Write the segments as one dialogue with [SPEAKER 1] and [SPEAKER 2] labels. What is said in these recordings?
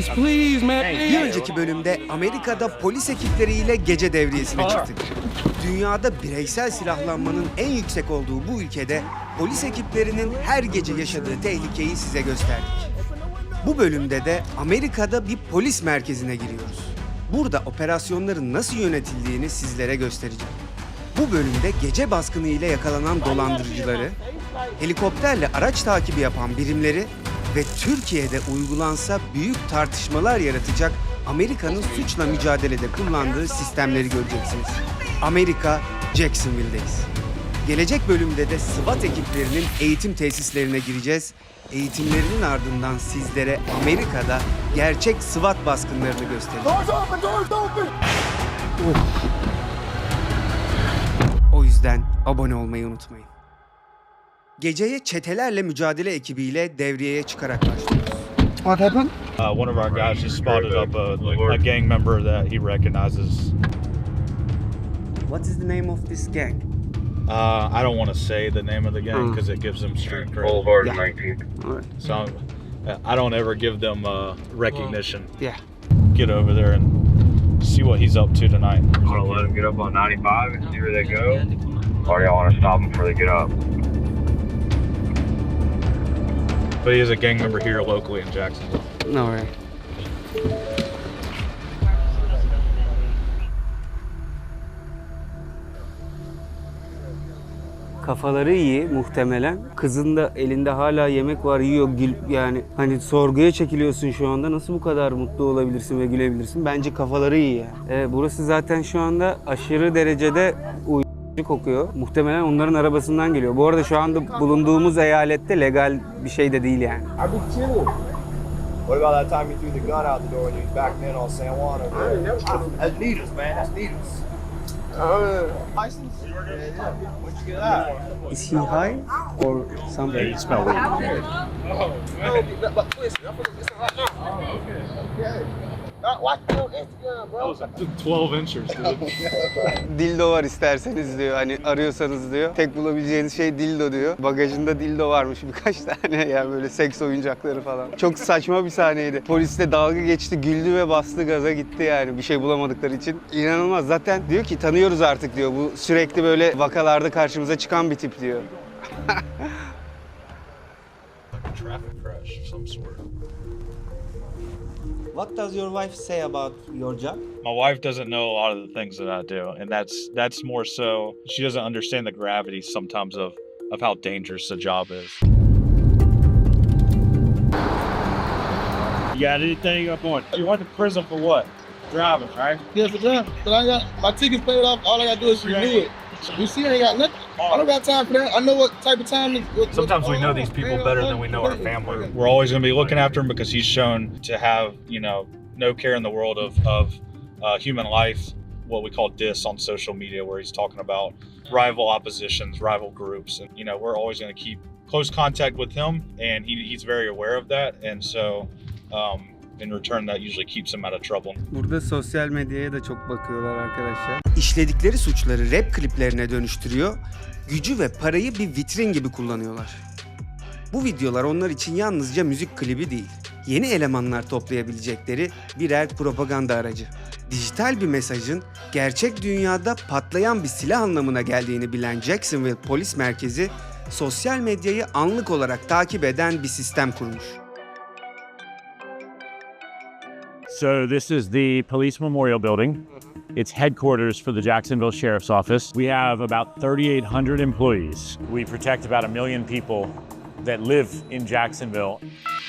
[SPEAKER 1] please, man.
[SPEAKER 2] Bir önceki bölümde Amerika'da polis ekipleriyle gece devriyesine çıktık. Dünyada bireysel silahlanmanın en yüksek olduğu bu ülkede polis ekiplerinin her gece yaşadığı tehlikeyi size gösterdik. Bu bölümde de Amerika'da bir polis merkezine giriyoruz. Burada operasyonların nasıl yönetildiğini sizlere göstereceğim. Bu bölümde gece baskını ile yakalanan dolandırıcıları, helikopterle araç takibi yapan birimleri ve Türkiye'de uygulansa büyük tartışmalar yaratacak Amerika'nın suçla mücadelede kullandığı sistemleri göreceksiniz. Amerika, Jacksonville'deyiz. Gelecek bölümde de SWAT ekiplerinin eğitim tesislerine gireceğiz. Eğitimlerinin ardından sizlere Amerika'da gerçek SWAT baskınlarını göstereceğim. O yüzden abone olmayı unutmayın. Geceye çetelerle mücadele ekibiyle devriyeye çıkarak başlıyoruz.
[SPEAKER 1] What happened?
[SPEAKER 3] One of our guys just spotted up a gang member that he recognizes.
[SPEAKER 2] What is the name of this gang?
[SPEAKER 3] I don't want to say the name of the gang because it gives them street cred.
[SPEAKER 4] Boulevard
[SPEAKER 2] Yeah.
[SPEAKER 4] 19.
[SPEAKER 3] So I don't ever give them recognition.
[SPEAKER 2] Yeah.
[SPEAKER 3] Get over there and see what he's up to tonight.
[SPEAKER 4] I'm gonna let them get up on 95 and see where they go. Or y'all wanna stop them before they get up?
[SPEAKER 3] But he is a gang member here locally in Jacksonville.
[SPEAKER 2] No way.
[SPEAKER 5] Kafaları iyi muhtemelen. Kızın da elinde hala yemek var, yiyor, yani hani sorguya çekiliyorsun şu anda. Nasıl bu kadar mutlu olabilirsin ve gülebilirsin? Bence kafaları iyi yani. Burası zaten şu anda aşırı derecede uyuşturucu kokuyor. Muhtemelen onların arabasından geliyor. Bu arada şu anda bulunduğumuz eyalette legal bir şey de değil yani.
[SPEAKER 6] What about that time you threw the gun out the door and you was backing in on San Juan over there? That's needles, man. That's needles. License? Yeah. Where'd you get that?
[SPEAKER 5] Is he high or something?
[SPEAKER 3] Yeah, you smell weed.
[SPEAKER 6] Watch me on Instagram, bro.
[SPEAKER 3] 12 inches, dude.
[SPEAKER 5] Dildo var isterseniz diyor. Hani arıyorsanız diyor. Tek bulabileceğiniz şey dildo diyor. Bagajında dildo varmış birkaç tane yani böyle seks oyuncakları falan. Çok saçma bir sahneydi. Polisle dalga geçti, güldü ve bastı gaza gitti yani bir şey bulamadıkları için. İnanılmaz. Zaten diyor ki tanıyoruz artık diyor. Bu sürekli böyle vakalarda karşımıza çıkan bir tip diyor.
[SPEAKER 3] Traffic crash of some sort.
[SPEAKER 2] What does your wife say about your job?
[SPEAKER 3] My wife doesn't know a lot of the things that I do, and that's more so she doesn't understand the gravity sometimes of how dangerous the job is. You got anything up on? You went to prison for what? Driving, right?
[SPEAKER 6] Yeah, for driving. But I got my ticket's paid off. All I gotta do is renew it. You see, I ain't got nothing. I don't got time for that. I know what type of time.
[SPEAKER 3] Sometimes we know these people better than we know our family. We're always going to be looking after him because he's shown to have, no care in the world of human life, what we call diss on social media, where he's talking about rival oppositions, rival groups. And, we're always going to keep close contact with him, and he's very aware of that. And so, in return, that usually keeps him out of trouble.
[SPEAKER 5] Burada sosyal medyaya da çok bakıyorlar arkadaşlar.
[SPEAKER 2] İşledikleri suçları rap kliplerine dönüştürüyor, gücü ve parayı bir vitrin gibi kullanıyorlar. Bu videolar onlar için yalnızca müzik klibi değil, yeni elemanlar toplayabilecekleri birer propaganda aracı. Dijital bir mesajın gerçek dünyada patlayan bir silah anlamına geldiğini bilen Jacksonville Polis Merkezi, sosyal medyayı anlık olarak takip eden bir sistem kurmuş.
[SPEAKER 7] So this is the Police Memorial Building. It's headquarters for the Jacksonville Sheriff's Office. We have about 3,800 employees. We protect about 1 million people that live in Jacksonville.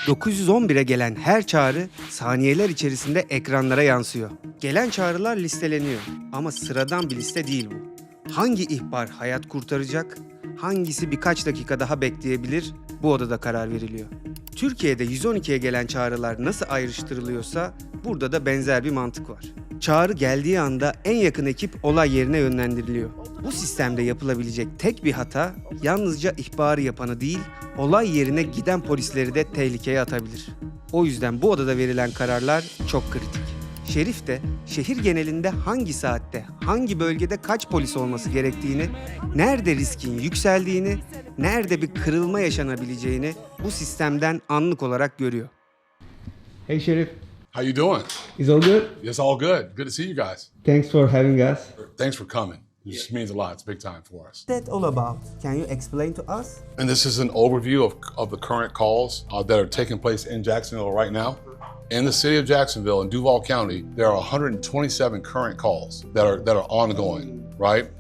[SPEAKER 2] 911'e gelen her çağrı saniyeler içerisinde ekranlara yansıyor. Gelen çağrılar listeleniyor ama sıradan bir liste değil bu. Hangi ihbar hayat kurtaracak, hangisi birkaç dakika daha bekleyebilir, bu odada karar veriliyor. Türkiye'de 112'ye gelen çağrılar nasıl ayrıştırılıyorsa burada da benzer bir mantık var. Çağrı geldiği anda en yakın ekip olay yerine yönlendiriliyor. Bu sistemde yapılabilecek tek bir hata yalnızca ihbarı yapanı değil, olay yerine giden polisleri de tehlikeye atabilir. O yüzden bu odada verilen kararlar çok kritik. Şerif de şehir genelinde hangi saatte, hangi bölgede kaç polis olması gerektiğini, nerede riskin yükseldiğini, nerede bir kırılma yaşanabileceğini bu sistemden anlık olarak görüyor.
[SPEAKER 1] Hey, Sheriff. How you doing?
[SPEAKER 5] Is all good?
[SPEAKER 1] It's all good. Good to see you guys.
[SPEAKER 5] Thanks for having us.
[SPEAKER 1] Thanks for coming. It just means a lot. It's a big time for us.
[SPEAKER 2] What's that all about? Can you explain to us?
[SPEAKER 1] And this is an overview of the current calls that are taking place in Jacksonville right now. In the city of Jacksonville in Duval County, there are 127 current calls that are ongoing, right?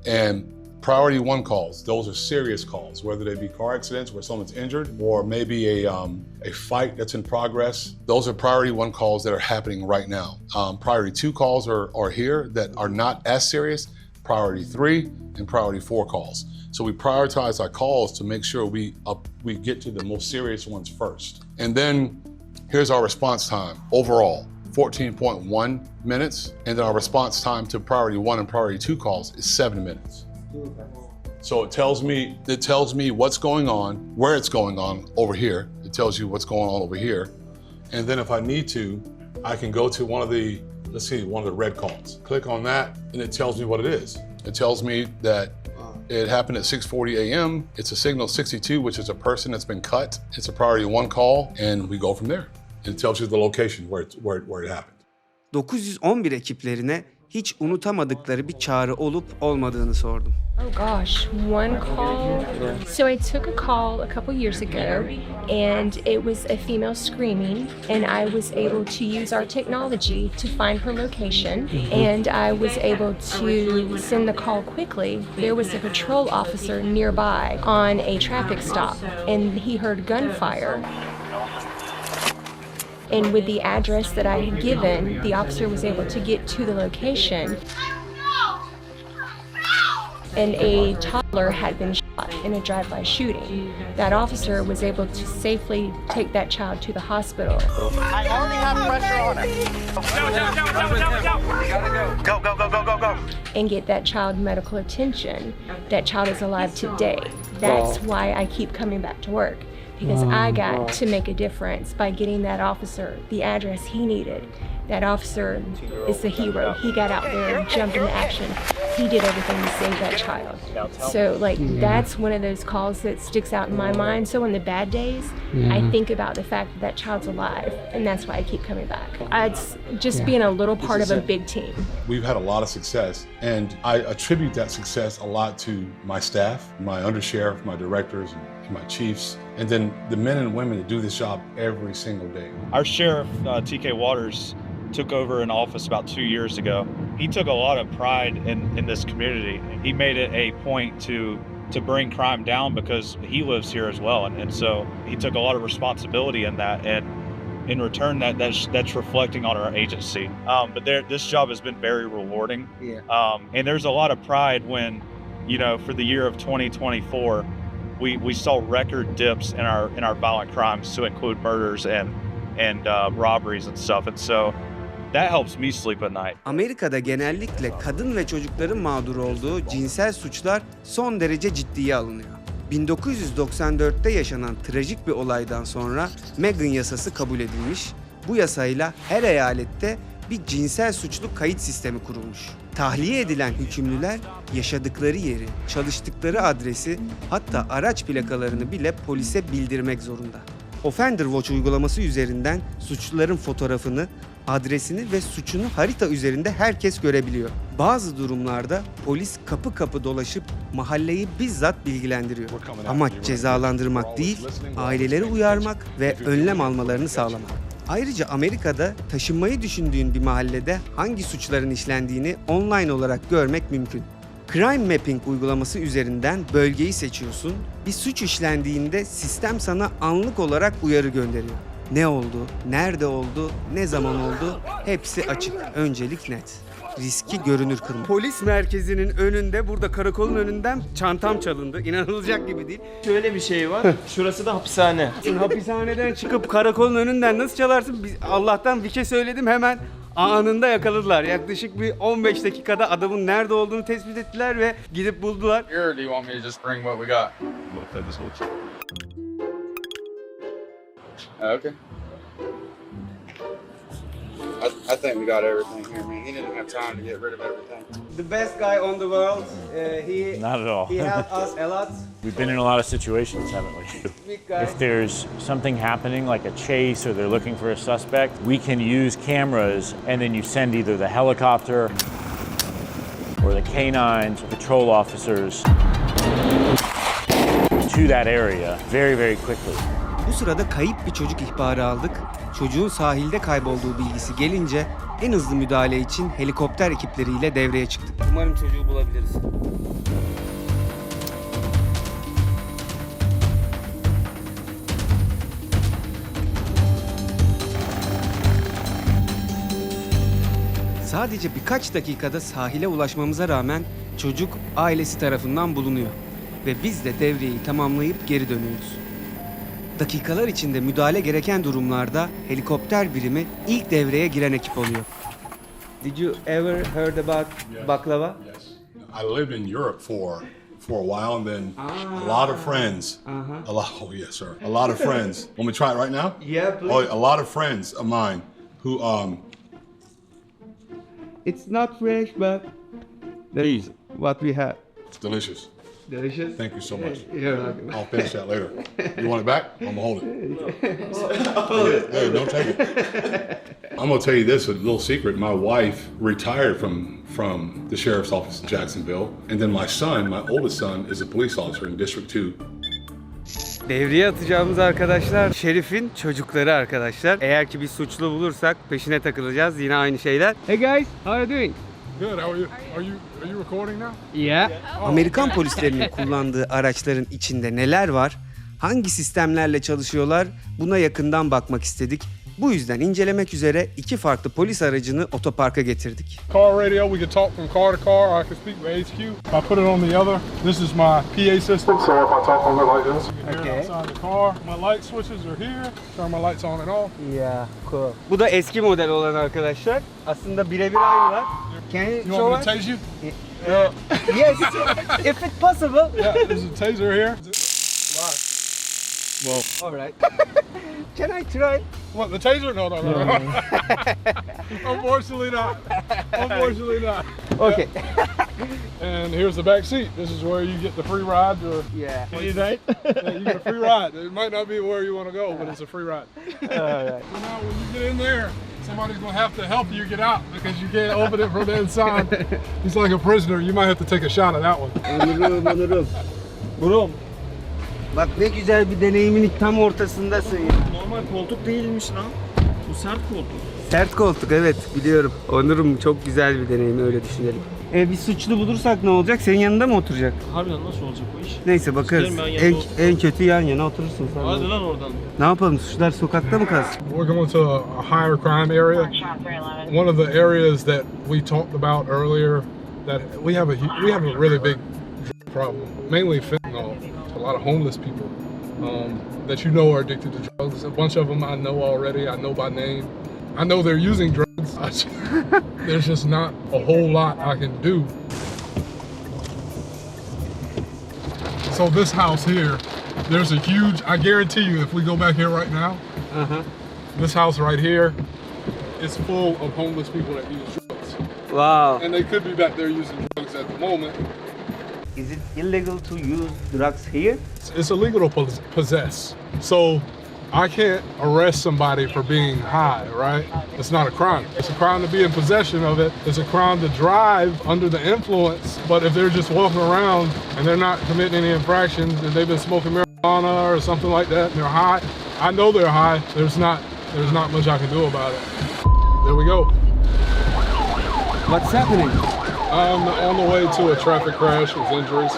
[SPEAKER 1] And priority 1 calls, those are serious calls, whether they be car accidents where someone's injured or maybe a fight that's in progress. Those are priority 1 calls that are happening right now. Priority 2 calls are here that are not as serious, priority 3 and priority 4 calls. So we prioritize our calls to make sure we get to the most serious ones first. And then here's our response time overall, 14.1 minutes. And then our response time to priority 1 and priority 2 calls is 7 minutes. So it tells me what's going on, where it's going on over here. It tells you what's going on over here. And then if I need to, I can go to one of the red calls. Click on that and it tells me what it is. It tells me that it happened at 6:40 a.m. It's a signal 62, which is a person that's been cut. It's a priority 1 call and we go from there. And it tells you the location where it happened.
[SPEAKER 2] 911 ekiplerine hiç unutamadıkları bir çağrı olup olmadığını sordum.
[SPEAKER 8] Oh gosh, one call. So I took a call a couple years ago and it was a female screaming and I was able to use our technology to find her location and I was able to send the call quickly. There was a patrol officer nearby on a traffic stop and he heard gunfire. And with the address that I had given, the officer was able to get to the location. And a toddler had been shot in a drive-by shooting. That officer was able to safely take that child to the hospital.
[SPEAKER 6] I already have pressure on her. Go.
[SPEAKER 8] And get that child medical attention. That child is alive today. That's why I keep coming back to work. Because I got to make a difference by getting that officer the address he needed. That officer is the hero. He got out there and jumped into action. He did everything to save that child. So that's one of those calls that sticks out in my mind. So in the bad days, I think about the fact that that child's alive, and that's why I keep coming back. It's just being a little part of a big team.
[SPEAKER 1] We've had a lot of success, and I attribute that success a lot to my staff, my undersheriff, my directors, and my chiefs, and then the men and women that do this job every single day.
[SPEAKER 3] Our sheriff, TK Waters, took over in office about 2 years ago. He took a lot of pride in this community. He made it a point to bring crime down because he lives here as well. And so he took a lot of responsibility in that. And in return, that's reflecting on our agency. But this job has been very rewarding.
[SPEAKER 2] Yeah.
[SPEAKER 3] And there's a lot of pride when, for the year of 2024, we saw record dips in our violent crimes to include murders and robberies and stuff. And so that helps me sleep at night.
[SPEAKER 2] Amerika'da genellikle kadın ve çocukların mağdur olduğu cinsel suçlar son derece ciddiye alınıyor. 1994'te yaşanan trajik bir olaydan sonra Megan yasası kabul edilmiş. Bu yasayla her eyalette bir cinsel suçlu kayıt sistemi kurulmuş. Tahliye edilen hükümlüler yaşadıkları yeri, çalıştıkları adresi, hatta araç plakalarını bile polise bildirmek zorunda. Offender Watch uygulaması üzerinden suçluların fotoğrafını, adresini ve suçunu harita üzerinde herkes görebiliyor. Bazı durumlarda polis kapı kapı dolaşıp mahalleyi bizzat bilgilendiriyor. Amaç cezalandırmak değil, aileleri uyarmak ve önlem almalarını sağlamak. Ayrıca Amerika'da taşınmayı düşündüğün bir mahallede hangi suçların işlendiğini online olarak görmek mümkün. Crime Mapping uygulaması üzerinden bölgeyi seçiyorsun. Bir suç işlendiğinde sistem sana anlık olarak uyarı gönderiyor. Ne oldu, nerede oldu, ne zaman oldu hepsi açık. Öncelik net. Riski görünür kırma. Polis merkezinin önünde, burada karakolun önünden çantam çalındı. İnanılacak gibi değil.
[SPEAKER 6] Şöyle bir şey var. Şurası da hapishane.
[SPEAKER 2] Hapishaneden çıkıp karakolun önünden nasıl çalarsın? Allah'tan bir şey söyledim, hemen anında yakaladılar. Yaklaşık bir 15 dakikada adamın nerede olduğunu tespit ettiler ve gidip buldular.
[SPEAKER 9] Here, do you want me to just bring what we got? Okay.
[SPEAKER 10] I think we got everything here, man. He didn't have time to get rid of everything.
[SPEAKER 5] The best guy on the world. He
[SPEAKER 7] Not at all.
[SPEAKER 5] he helped us a lot.
[SPEAKER 7] We've been in a lot of situations, haven't we?
[SPEAKER 5] Big guy.
[SPEAKER 7] If there's something happening, like a chase or they're looking for a suspect, we can use cameras and then you send either the helicopter or the canines, patrol officers to that area very, very quickly.
[SPEAKER 2] Bu sırada kayıp bir çocuk ihbarı aldık. Çocuğun sahilde kaybolduğu bilgisi gelince en hızlı müdahale için helikopter ekipleriyle devreye çıktık.
[SPEAKER 5] Umarım çocuğu bulabiliriz.
[SPEAKER 2] Sadece birkaç dakikada sahile ulaşmamıza rağmen çocuk ailesi tarafından bulunuyor ve biz de devriyeyi tamamlayıp geri dönüyoruz. Dakikalar içinde müdahale gereken durumlarda helikopter birimi ilk devreye giren ekip oluyor.
[SPEAKER 5] Did you ever heard about baklava?
[SPEAKER 1] Yes. I lived in Europe for a while, and then a lot of friends. Oh yes, sir. A lot of friends. Want me to try it right now?
[SPEAKER 5] Yeah, please.
[SPEAKER 1] Oh, a lot of friends of mine who
[SPEAKER 5] It's not fresh, but that's what we have.
[SPEAKER 1] it's delicious.
[SPEAKER 5] Delicious.
[SPEAKER 1] Thank you so much.
[SPEAKER 5] You're welcome.
[SPEAKER 1] I'll finish that later. You want it back? I'm gonna hold it. Hey, don't take it. I'm gonna tell you this, a little secret. My wife retired from the sheriff's office in Jacksonville, and then my son, my oldest son, is a police officer in District 2.
[SPEAKER 2] Devreye atacağımız arkadaşlar Şerif'in çocukları arkadaşlar. Eğer ki bir suçlu bulursak peşine takılacağız. Yine aynı şeyler. Hey guys, how are you doing?
[SPEAKER 11] Good. How are you? Are you recording now?
[SPEAKER 2] Yeah. Amerikan polislerinin kullandığı araçların içinde neler var? Hangi sistemlerle çalışıyorlar? Buna yakından bakmak istedik. Bu yüzden incelemek üzere iki farklı polis aracını otoparka getirdik.
[SPEAKER 11] Car radio. We can talk from car to car. Or I can speak with HQ. If I put it on the other, this is my PA system. So if I talk on it like this, you can hear it outside the car. My light switches are here. Turn my lights on and off.
[SPEAKER 5] Yeah, cool. Bu da eski model olan arkadaşlar. Aslında birebir aynılar. Can you
[SPEAKER 11] You
[SPEAKER 5] show
[SPEAKER 11] want me
[SPEAKER 5] us?
[SPEAKER 11] to tase you?
[SPEAKER 5] Yes, if it's possible.
[SPEAKER 11] Yeah. There's a taser here. Well,
[SPEAKER 5] All right. Can I try?
[SPEAKER 11] what, the taser? No. Unfortunately not. Unfortunately not.
[SPEAKER 5] Okay.
[SPEAKER 11] And here's the back seat. This is where you get the free ride.
[SPEAKER 5] Yeah.
[SPEAKER 11] You think? Yeah, you get a free ride. It might not be where you want to go, but it's a free ride.
[SPEAKER 5] All right.
[SPEAKER 11] So now when you get in there, somebody's gonna have to help you get out because you can't open it from the inside. He's like a prisoner. You might have to take a shot at that one.
[SPEAKER 5] Onur'um. Brom. Bak ne güzel bir deneyimin tam ortasındasın ya.
[SPEAKER 12] Normal koltuk değilmiş lan. Bu sert koltuk.
[SPEAKER 5] Sert koltuk, evet biliyorum. Onur'um çok güzel bir deneyim, öyle düşünelim. Bir suçlu bulursak ne olacak? Senin yanında mı oturacak?
[SPEAKER 12] Harbiden nasıl olacak o iş?
[SPEAKER 2] Neyse bakarız.
[SPEAKER 12] Gidelim ben yanında
[SPEAKER 2] En kötü yan yana oturursun sen.
[SPEAKER 12] Hadi lan oradan.
[SPEAKER 2] Ne yapalım? Suçlular sokakta mı kalsın?
[SPEAKER 11] We're going to a higher crime area. One of the areas that we talked about earlier, that we have a really big drug problem, mainly fentanyl. A lot of homeless people that you know are addicted to drugs. A bunch of them I know already. I know by name. I know they're using drugs. There's just not a whole lot I can do. So this house here, there's a huge, I guarantee you if we go back here right now, this house right here is full of homeless people that use drugs.
[SPEAKER 5] Wow.
[SPEAKER 11] And they could be back there using drugs at the moment.
[SPEAKER 5] Is it illegal to use drugs here?
[SPEAKER 11] It's illegal to possess. So I can't arrest somebody for being high, right? It's not a crime. It's a crime to be in possession of it. It's a crime to drive under the influence. But if they're just walking around and they're not committing any infractions and they've been smoking marijuana or something like that and they're high, I know they're high. There's not much I can do about it. There we go.
[SPEAKER 5] What's happening?
[SPEAKER 11] I'm on the way to a traffic crash with injuries.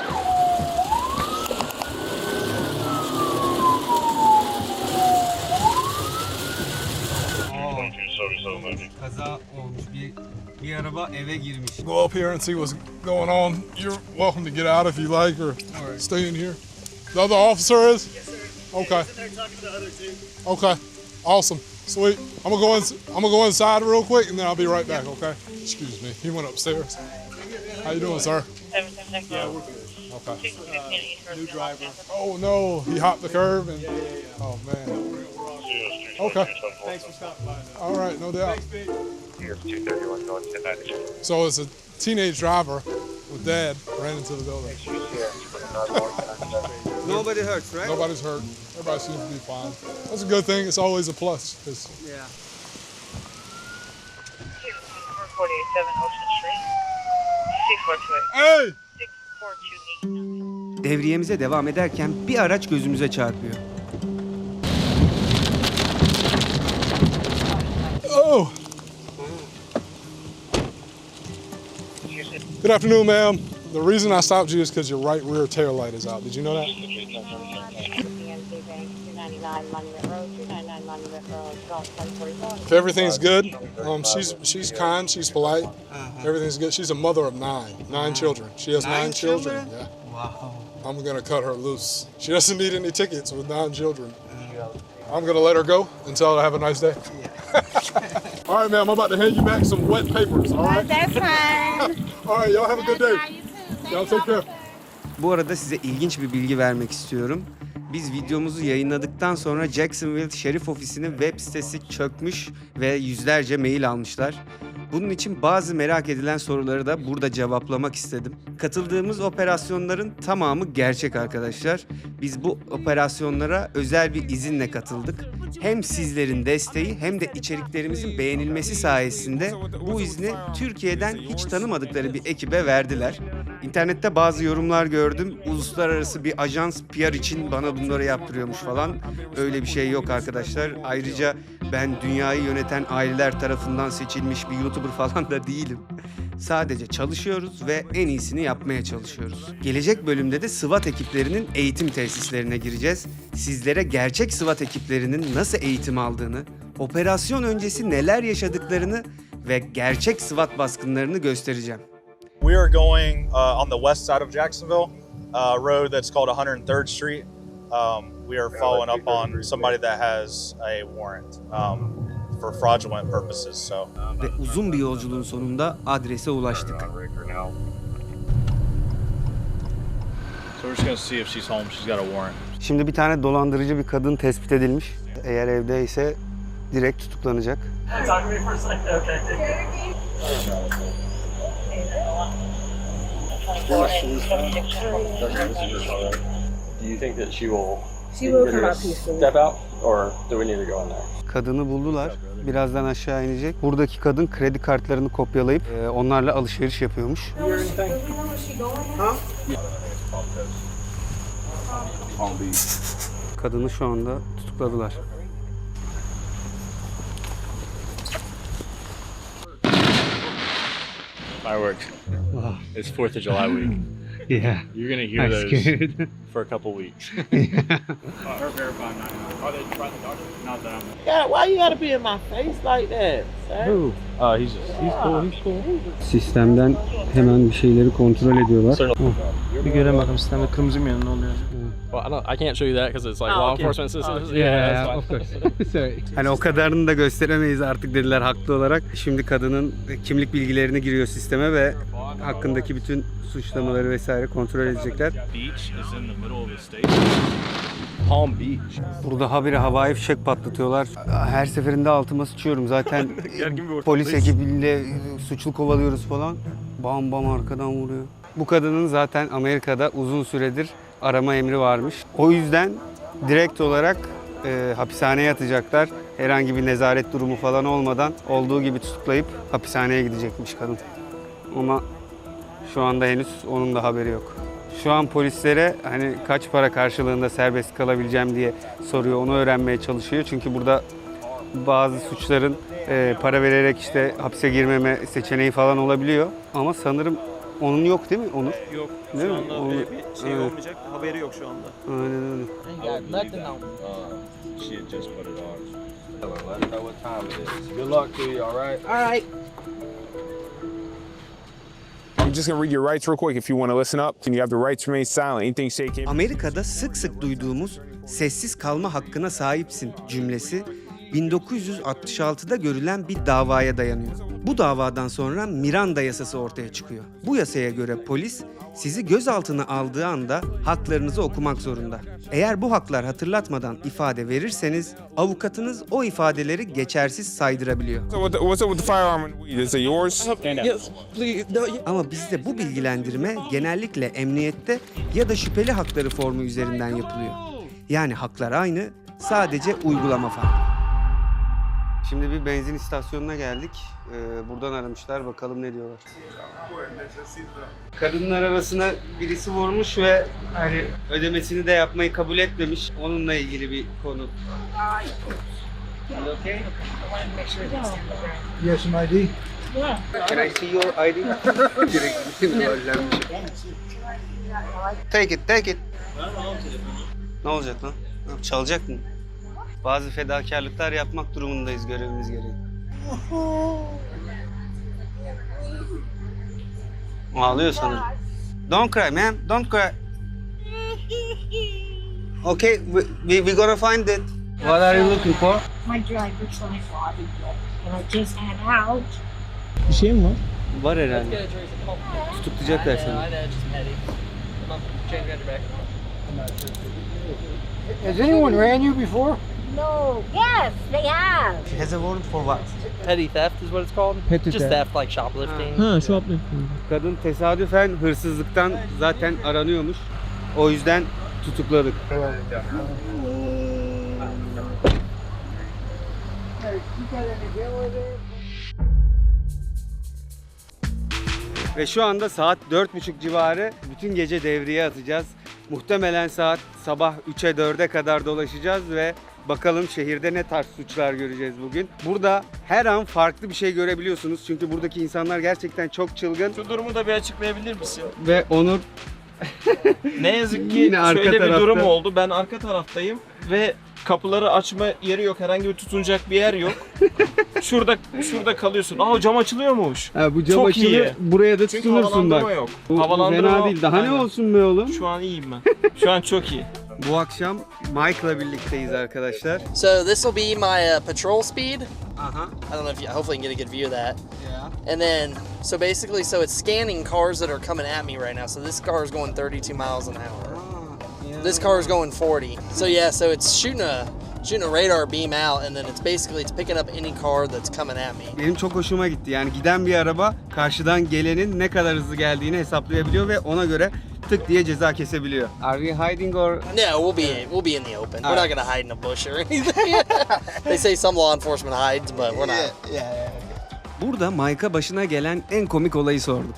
[SPEAKER 5] Kaza olmuş. Bir araba eve girmiş.
[SPEAKER 11] Go up here and see what's going on. You're welcome to get out if you like or stay in here. The other officer is? Yes, sir. Okay. They're talking to the other two. Okay. Awesome. Sweet. I'm gonna go inside real quick and then I'll be right back, okay? Excuse me. He went upstairs. How you doing, sir?
[SPEAKER 12] Yeah, we're good.
[SPEAKER 11] Okay.
[SPEAKER 12] New driver.
[SPEAKER 11] Oh no, he hopped the curb and oh man.
[SPEAKER 12] We're all
[SPEAKER 11] Okay. Thanks for stopping by. All right, no doubt.
[SPEAKER 4] Here's 231 North 1090.
[SPEAKER 11] So it's a teenage driver with dad ran into the building.
[SPEAKER 2] Nobody hurts, right?
[SPEAKER 11] Nobody's hurt. Everybody seems to be fine. That's a good thing. It's always a plus.
[SPEAKER 2] Yeah.
[SPEAKER 12] 447 Ocean Street. C428.
[SPEAKER 11] Hey!
[SPEAKER 12] 6428.
[SPEAKER 2] Devriyemize devam ederken bir araç gözümüze çarpıyor.
[SPEAKER 11] Oh! Good afternoon, ma'am. The reason I stopped you is because your right rear tail light is out. Did you know that? If everything's good, she's kind, she's polite. Everything's good. She's a mother of nine children. She has nine children. Yeah.
[SPEAKER 2] Wow.
[SPEAKER 11] I'm gonna cut her loose. She doesn't need any tickets with 9 children. I'm gonna let her go and tell her to have a nice day. All right, ma'am, I'm about to hand you back some wet papers, all right?
[SPEAKER 13] That's fine.
[SPEAKER 11] All right, y'all have a good day. Y'all take care.
[SPEAKER 2] Bu arada size ilginç bir bilgi vermek istiyorum. Biz videomuzu yayınladıktan sonra Jacksonville Şerif Ofisi'nin web sitesi çökmüş ve yüzlerce mail almışlar. Bunun için bazı merak edilen soruları da burada cevaplamak istedim. Katıldığımız operasyonların tamamı gerçek arkadaşlar. Biz bu operasyonlara özel bir izinle katıldık. Hem sizlerin desteği hem de içeriklerimizin beğenilmesi sayesinde bu izni Türkiye'den hiç tanımadıkları bir ekibe verdiler. İnternette bazı yorumlar gördüm. Uluslararası bir ajans PR için bana bunları yaptırıyormuş falan. Öyle bir şey yok arkadaşlar. Ayrıca ben dünyayı yöneten aileler tarafından seçilmiş bir YouTuber falan da değilim. Sadece çalışıyoruz ve en iyisini yapmaya çalışıyoruz. Gelecek bölümde de SWAT ekiplerinin eğitim tesislerine gireceğiz. Sizlere gerçek SWAT ekiplerinin nasıl eğitim aldığını, operasyon öncesi neler yaşadıklarını ve gerçek SWAT baskınlarını göstereceğim.
[SPEAKER 3] We are going on the west side of Jacksonville, road that's called 103rd Street. We are following up on somebody that has a warrant for fraudulent purposes. So.
[SPEAKER 2] Ve uzun bir yolculuğun sonunda adrese ulaştık.
[SPEAKER 3] So we're just gonna see if she's home. She's got a warrant.
[SPEAKER 5] Şimdi bir tane dolandırıcı bir kadın tespit edilmiş. Eğer evdeyse direkt tutuklanacak.
[SPEAKER 12] Talk to me for a second, okay.
[SPEAKER 14] Do you think that she will
[SPEAKER 13] come out peacefully.
[SPEAKER 14] step out, or do we need to go in there?
[SPEAKER 5] Kadını buldular. Birazdan aşağı inecek. Buradaki kadın kredi kartlarını kopyalayıp onlarla alışveriş yapıyormuş. Kadını şu anda tutukladılar.
[SPEAKER 7] Fireworks. It's 4th of July week.
[SPEAKER 5] Yeah.
[SPEAKER 7] You're gonna hear
[SPEAKER 5] I'm
[SPEAKER 7] those
[SPEAKER 5] scared.
[SPEAKER 7] for a couple weeks.
[SPEAKER 12] Her verify 99. Are they trying to doctor? Not that I'm.
[SPEAKER 15] God, why you gotta be in my face like that, sir?
[SPEAKER 7] He's cool.
[SPEAKER 5] Sistemden hemen bir şeyleri kontrol ediyorlar.
[SPEAKER 12] Bir görelim bakalım sistemde kırmızı mı yanında oluyor?
[SPEAKER 14] Well, I can't show you that because it's like
[SPEAKER 12] Oh,
[SPEAKER 14] law
[SPEAKER 12] okay.
[SPEAKER 14] enforcement systems.
[SPEAKER 5] Yeah, of course. Hani o kadarını da gösteremeyiz artık dediler haklı olarak. Şimdi kadının kimlik bilgilerini giriyor sisteme ve hakkındaki bütün suçlamaları vesaire kontrol edecekler.
[SPEAKER 3] Beach is in the middle of the state.
[SPEAKER 14] Palm Beach.
[SPEAKER 5] Burada habire havai fişek patlatıyorlar. Her seferinde altıma sıçıyorum. Zaten polis ekibiyle suçlu kovalıyoruz falan. Bam bam arkadan vuruyor. Bu kadının zaten Amerika'da uzun süredir arama emri varmış. O yüzden direkt olarak hapishaneye atacaklar. Herhangi bir nezaret durumu falan olmadan olduğu gibi tutuklayıp hapishaneye gidecekmiş kadın. Ama şu anda henüz onun da haberi yok. Şu an polislere hani kaç para karşılığında serbest kalabileceğim diye soruyor. Onu öğrenmeye çalışıyor. Çünkü burada bazı suçların para vererek işte hapse girmeme seçeneği falan olabiliyor. Ama sanırım onun yok değil mi Onur?
[SPEAKER 12] Yok.
[SPEAKER 5] Değil
[SPEAKER 12] Şu
[SPEAKER 5] mi?
[SPEAKER 12] anda
[SPEAKER 5] Onu-
[SPEAKER 12] öyle bir şey olmayacak. Haberi yok şu anda.
[SPEAKER 5] Aynen öyle.
[SPEAKER 15] Ain't got nothing on me.
[SPEAKER 3] She had just put it on.
[SPEAKER 14] Let her know what time it is. Good luck to you, all right?
[SPEAKER 15] All right.
[SPEAKER 16] I'm just gonna read your rights real quick if you want to listen up. And you have the right to remain silent. Anything say can...
[SPEAKER 2] Amerika'da sık sık duyduğumuz sessiz kalma hakkına sahipsin cümlesi 1966'da görülen bir davaya dayanıyor. Bu davadan sonra Miranda yasası ortaya çıkıyor. Bu yasaya göre polis sizi gözaltına aldığı anda haklarınızı okumak zorunda. Eğer bu haklar hatırlatmadan ifade verirseniz avukatınız o ifadeleri geçersiz saydırabiliyor.
[SPEAKER 16] What's up with the firearm and the weed? Is it yours?
[SPEAKER 15] Yes, please. No,
[SPEAKER 2] Ama bizde bu bilgilendirme genellikle emniyette ya da şüpheli hakları formu üzerinden yapılıyor. Yani haklar aynı, sadece uygulama farklı. Şimdi bir benzin istasyonuna geldik. Buradan aramışlar, bakalım ne diyorlar. Kadının arabasına birisi vurmuş ve hani ödemesini de yapmayı kabul etmemiş. Onunla ilgili bir konu. Okay?
[SPEAKER 11] Yes, some ID.
[SPEAKER 2] Can I see your ID? Take it, take it. Ne olacak lan? Çalacak mı? Bazı fedakarlıklar yapmak durumundayız görevimiz gereği. Ağlıyor sanırım. Don't cry man, don't cry. Okay, we gonna find it. What are you looking for?
[SPEAKER 13] My driver's license. And I just had out.
[SPEAKER 2] Bir şey mi var? Var herhalde. Tutuklayacaklar seni.
[SPEAKER 15] Has anyone ran you before?
[SPEAKER 13] No. Yes, they have.
[SPEAKER 2] Has a warrant for what?
[SPEAKER 15] Petty theft is what it's called.
[SPEAKER 2] Petty
[SPEAKER 15] Just
[SPEAKER 2] theft.
[SPEAKER 15] theft like shoplifting.
[SPEAKER 2] Ha, shoplifting. Kadın tesadüfen hırsızlıktan zaten aranıyormuş. O yüzden tutukladık. Ve şu anda saat 4:30 civarı, bütün gece devriye atacağız. Muhtemelen saat sabah 3'e 4'e kadar dolaşacağız ve bakalım şehirde ne tarz suçlar göreceğiz bugün. Burada her an farklı bir şey görebiliyorsunuz çünkü buradaki insanlar gerçekten çok çılgın.
[SPEAKER 17] Şu durumu da bir açıklayabilir misin?
[SPEAKER 2] Ve Onur
[SPEAKER 17] Ne yazık ki
[SPEAKER 2] Yine arka
[SPEAKER 17] şöyle bir
[SPEAKER 2] tarafta.
[SPEAKER 17] durum oldu. Ben arka taraftayım ve kapıları açma yeri yok. Herhangi bir tutunacak bir yer yok. Şurada kalıyorsun. Aa, cam açılıyormuş.
[SPEAKER 2] Ha, bu cam
[SPEAKER 17] Çok
[SPEAKER 2] açılır,
[SPEAKER 17] iyi.
[SPEAKER 2] buraya da
[SPEAKER 17] Çünkü
[SPEAKER 2] tutunursun
[SPEAKER 17] havalandırma
[SPEAKER 2] bak.
[SPEAKER 17] yok.
[SPEAKER 2] Bu
[SPEAKER 17] Havalandırma
[SPEAKER 2] fena değil. Daha
[SPEAKER 17] aynen.
[SPEAKER 2] ne olsun be oğlum?
[SPEAKER 17] Şu an iyiyim ben. Şu an çok iyi.
[SPEAKER 2] Bu akşam Mike'la birlikteyiz arkadaşlar.
[SPEAKER 18] So this will be my patrol speed. I don't know if you, hopefully you can get a good view of that.
[SPEAKER 2] Yeah.
[SPEAKER 18] And then, so basically, so it's scanning cars that are coming at me right now. So this car is going 32 miles an hour. This car is going 40. So yeah, so it's shooting a radar beam out, and then it's picking up any car that's coming at me.
[SPEAKER 2] Benim çok hoşuma gitti. Yani giden bir araba karşıdan gelenin ne kadar hızlı geldiğini hesaplayabiliyor ve ona göre tık diye ceza kesebiliyor. Are we hiding or?
[SPEAKER 18] No, we'll be in the open. We're not gonna hide in a bush or anything. They say some law enforcement hides, but we're not.
[SPEAKER 2] Burada Mike'a başına gelen en komik olayı sorduk.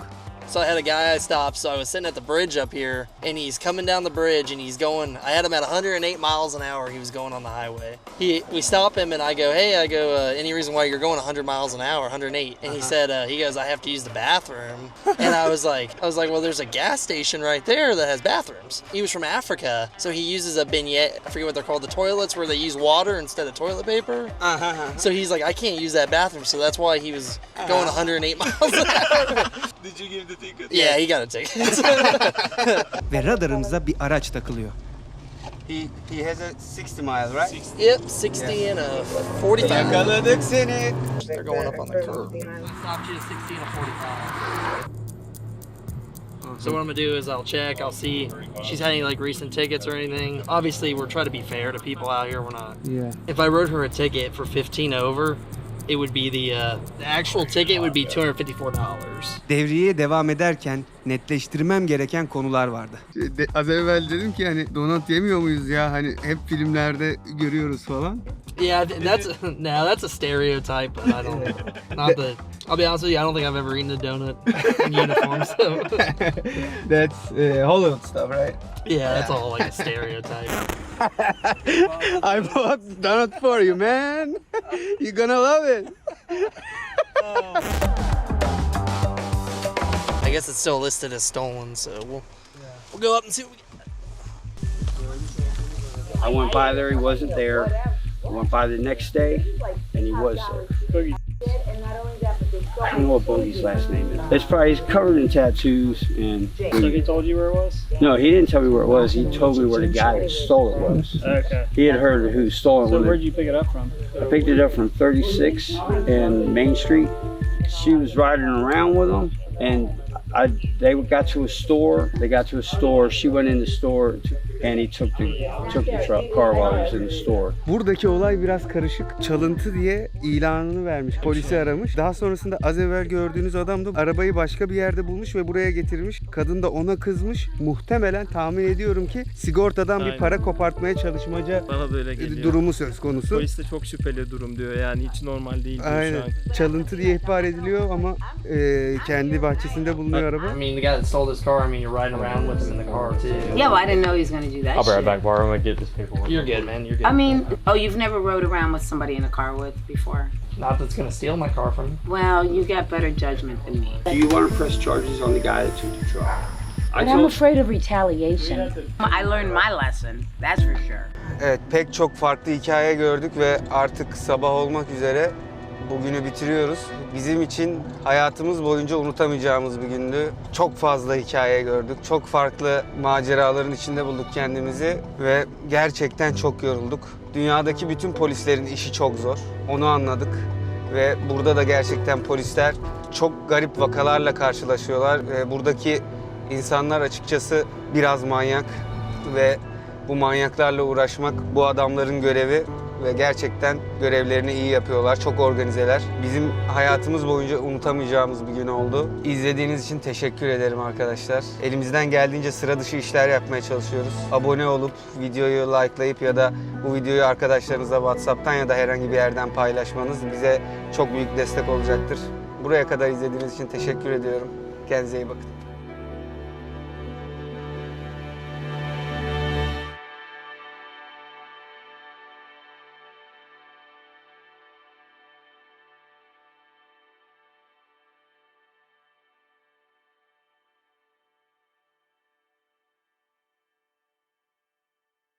[SPEAKER 18] So I had a guy I stopped. So I was sitting at the bridge up here, and he's coming down the bridge, and he's going. I had him at 108 miles an hour. He was going on the highway. We stop him, and I go, "Hey, any reason why you're going 100 miles an hour, 108?" And he said, "He goes, I have to use the bathroom." And I was like, "Well, there's a gas station right there that has bathrooms." He was from Africa, so he uses a beignet. I forget what they're called, the toilets where they use water instead of toilet paper. So he's like, "I can't use that bathroom," so that's why he was going 108 miles an hour.
[SPEAKER 17] Did you give the ticket?
[SPEAKER 18] Yeah, he got a ticket.
[SPEAKER 2] Ve radarımıza bir araç takılıyor. He has a 60 mile, right?
[SPEAKER 18] Yep, 60 and a 45.
[SPEAKER 2] Yakaladık seni.
[SPEAKER 18] They're going up on the curb.
[SPEAKER 13] Stopped
[SPEAKER 18] you at 60 and a 45. So what I'm gonna do is I'll check, I'll see if she's had any like recent tickets or anything. Obviously, we're trying to be fair to people out here. We're not.
[SPEAKER 2] Yeah.
[SPEAKER 18] If I wrote her a ticket for 15 over, it would be the actual ticket would be $254.
[SPEAKER 2] Devriyeye devam ederken netleştirmem gereken konular vardı. Az evvel dedim ki hani donut yemiyor muyuz ya, hani hep filmlerde görüyoruz falan.
[SPEAKER 18] Yeah, that's a stereotype, but I don't. Not that. I'll be honest with you, I don't think I've ever eaten a donut in uniform. So.
[SPEAKER 2] That's Hollywood stuff, right?
[SPEAKER 18] Yeah, that's all like a stereotype.
[SPEAKER 2] I bought donut for you, man. You're gonna love it.
[SPEAKER 18] I guess it's still listed as stolen, so we'll go up and see what we get.
[SPEAKER 19] I went by there, he wasn't there. I went by the next day, and he was there. I don't know what Boogie's last name is. It's probably, he's covered in tattoos, and...
[SPEAKER 12] So he told you where it was?
[SPEAKER 19] No, he didn't tell me where it was. He told me where the guy that stole it was.
[SPEAKER 12] Okay.
[SPEAKER 19] He had heard who stole it.
[SPEAKER 12] So where'd you pick it up from?
[SPEAKER 19] I picked it up from 36 and Main Street. she was riding around with them, and they got to a store. She went in the store, and he took the car while he was in the store.
[SPEAKER 2] Buradaki olay biraz karışık. Çalıntı diye ilanını vermiş. Polisi aramış. Daha sonrasında az evvel gördüğünüz adam da arabayı başka bir yerde bulmuş ve buraya getirmiş. Kadın da ona kızmış. Muhtemelen tahmin ediyorum ki sigortadan bir para kopartmaya çalışmaca
[SPEAKER 17] Bana da öyle geliyor.
[SPEAKER 2] durumu söz konusu.
[SPEAKER 17] Polis de çok şüpheli durum diyor, yani hiç normal değil diyor
[SPEAKER 2] Aynen.
[SPEAKER 17] şu an.
[SPEAKER 2] Çalıntı diye ihbar ediliyor ama kendi bahçesinde bulunuyor araba.
[SPEAKER 15] I mean, the guy that stole this car, I mean, you're riding around with him in the car too.
[SPEAKER 20] Yeah, well, I didn't know he was going to do that.
[SPEAKER 15] I'll be right
[SPEAKER 20] shit.
[SPEAKER 15] back, Bar. I'm gonna get this paperwork. You're good, man. You're good.
[SPEAKER 20] I mean, oh, you've never rode around with somebody in a car with before?
[SPEAKER 15] Not that's gonna steal my car from me.
[SPEAKER 20] Well, you got better judgment than me.
[SPEAKER 19] Do you want to press charges on the guy that took the truck?
[SPEAKER 20] But I'm afraid of retaliation. I learned my lesson, that's for sure.
[SPEAKER 2] Evet, pek çok farklı hikaye gördük ve artık sabah olmak üzere bugünü bitiriyoruz. Bizim için hayatımız boyunca unutamayacağımız bir gündü. Çok fazla hikaye gördük. Çok farklı maceraların içinde bulduk kendimizi ve gerçekten çok yorulduk. Dünyadaki bütün polislerin işi çok zor. Onu anladık ve burada da gerçekten polisler çok garip vakalarla karşılaşıyorlar. Buradaki insanlar açıkçası biraz manyak ve bu manyaklarla uğraşmak bu adamların görevi ve gerçekten görevlerini iyi yapıyorlar. Çok organizeler. Bizim hayatımız boyunca unutamayacağımız bir gün oldu. İzlediğiniz için teşekkür ederim arkadaşlar. Elimizden geldiğince sıra dışı işler yapmaya çalışıyoruz. Abone olup videoyu likelayıp ya da bu videoyu arkadaşlarınızla WhatsApp'tan ya da herhangi bir yerden paylaşmanız bize çok büyük destek olacaktır. Buraya kadar izlediğiniz için teşekkür ediyorum. Kendinize iyi bakın.